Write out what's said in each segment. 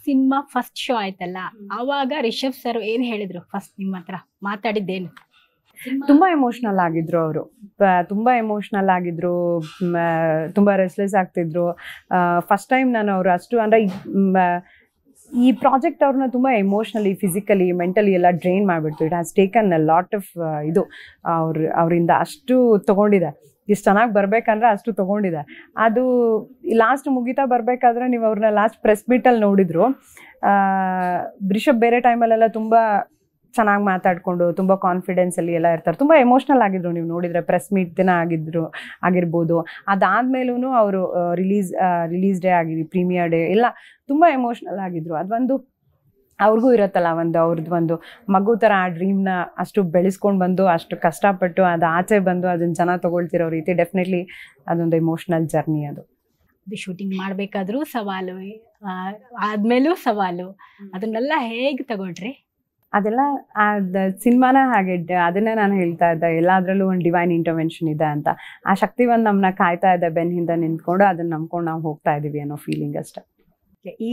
Cinema first show ಆಯ್ತಲ್ಲ, ಆವಾಗ Rishabh sir ಏನ್ ಹೇಳಿದ್ರು ಫಸ್ಟ್ ನಿಮ್ಮ ಹತ್ರ ಮಾತಾಡಿದ್ದೇನು? ತುಂಬ ಎಮೋಷ್ನಲ್ ಆಗಿದ್ರು ಅವರು, ತುಂಬ ಎಮೋಷ್ನಲ್ ಆಗಿದ್ರು, ತುಂಬ ರೆಸ್ಲೆಸ್ ಆಗ್ತಿದ್ರು. ಫಸ್ಟ್ ಟೈಮ್ ನಾನು ಅವರು ಅಷ್ಟು ಅಂದರೆ ಈ ಪ್ರಾಜೆಕ್ಟ್ ಅವ್ರನ್ನ ತುಂಬ ಎಮೋಷ್ನಲಿ, ಫಿಸಿಕಲಿ, ಮೆಂಟಲಿ ಎಲ್ಲ ಡ್ರೈನ್ ಮಾಡಿಬಿಡ್ತು. It has taken a lot of ಇದು ಅವರಿಂದ ಅಷ್ಟು ತೊಗೊಂಡಿದೆ. ಇಷ್ಟು ಚೆನ್ನಾಗಿ ಬರಬೇಕಂದ್ರೆ ಅಷ್ಟು ತೊಗೊಂಡಿದೆ. ಅದು ಲಾಸ್ಟ್ ಮುಗಿತಾ ಬರಬೇಕಾದ್ರೆ ನೀವು ಅವ್ರನ್ನ ಲಾಸ್ಟ್ ಪ್ರೆಸ್ ಮೀಟಲ್ಲಿ ನೋಡಿದ್ರು. ರಿಷಬ್ ಬೇರೆ ಟೈಮಲ್ಲೆಲ್ಲ ತುಂಬ ಚೆನ್ನಾಗಿ ಮಾತಾಡಿಕೊಂಡು ತುಂಬ ಕಾನ್ಫಿಡೆನ್ಸಲ್ಲಿ ಎಲ್ಲ ಇರ್ತಾರೆ. ತುಂಬ ಎಮೋಷ್ನಲ್ ಆಗಿದ್ರು, ನೀವು ನೋಡಿದರೆ ಪ್ರೆಸ್ ಮೀಟ್ ದಿನ ಆಗಿರ್ಬೋದು. ಅದಾದಮೇಲೂ ಅವರು ರಿಲೀಸ್ ಡೇ ಆಗಿರಿ, ಪ್ರೀಮಿಯರ್ ಡೇ ಎಲ್ಲ ತುಂಬ ಎಮೋಷ್ನಲ್ ಆಗಿದ್ರು. ಅದೊಂದು ಅವ್ರಿಗೂ ಇರುತ್ತಲ್ಲ ಅವ್ರದ್ದು ಒಂದು ಮಗು ಥರ ಆ ಡ್ರೀಮ್ನ ಅಷ್ಟು ಬೆಳೆಸ್ಕೊಂಡು ಬಂದು, ಅಷ್ಟು ಕಷ್ಟಪಟ್ಟು ಅದು ಆಚೆ ಬಂದು ಅದನ್ನು ಜನ ತೊಗೊಳ್ತಿರೋ ರೀತಿ ಡೆಫಿನೆಟ್ಲಿ ಅದೊಂದು ಎಮೋಷ್ನಲ್ ಜರ್ನಿ. ಅದು ಶೂಟಿಂಗ್ ಮಾಡಬೇಕಾದ್ರೂ ಸವಾಲು, ಆದ್ಮೇಲೂ ಸವಾಲು, ಅದನ್ನೆಲ್ಲ ಹೇಗೆ ತಗೊಂಡ್ರಿ? ಅದೆಲ್ಲ ಸಿನಿಮಾನ ಹಾಗೆ, ಅದನ್ನೇ ನಾನು ಹೇಳ್ತಾ ಇದ್ದೆ, ಎಲ್ಲದರಲ್ಲೂ ಒಂದು ಡಿವೈನ್ ಇಂಟರ್ವೆನ್ಷನ್ ಇದೆ ಅಂತ. ಆ ಶಕ್ತಿ ಒಂದು ನಮ್ಮನ್ನ ಕಾಯ್ತಾ ಇದೆ, ಬೆನ್ನ ಹಿಂದೆ ನಿಂತ್ಕೊಂಡು ಅದನ್ನು ನಂಬ್ಕೊಂಡು ನಾವು ಹೋಗ್ತಾ ಇದ್ದೀವಿ ಅನ್ನೋ ಫೀಲಿಂಗ್ ಅಷ್ಟೆ.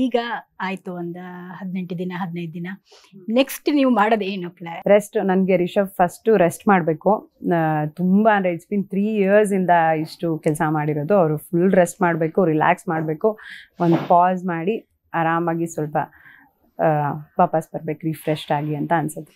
ಈಗ ಆಯ್ತು ಒಂದು 18 ದಿನ 15 ದಿನ, ನೆಕ್ಸ್ಟ್ ನೀವು ಮಾಡೋದು ಏನು ಪ್ಲಾನ್? ರೆಸ್ಟ್. ನನಗೆ ರಿಷಬ್ ಫಸ್ಟು ರೆಸ್ಟ್ ಮಾಡಬೇಕು. ತುಂಬ ಅಂದರೆ ಇಟ್ಸ್ ಬಿನ್ 3 years ಇಂದ ಇಷ್ಟು ಕೆಲಸ ಮಾಡಿರೋದು. ಅವರು ಫುಲ್ ರೆಸ್ಟ್ ಮಾಡಬೇಕು, ರಿಲ್ಯಾಕ್ಸ್ ಮಾಡಬೇಕು, ಒಂದು ಪಾಸ್ ಮಾಡಿ ಆರಾಮಾಗಿ ಸ್ವಲ್ಪ ವಾಪಸ್ ಬರ್ಬೇಕು ರಿಫ್ರೆಶ್ಡ್ ಆಗಿ ಅಂತ ಅನ್ಸುತ್ತೆ.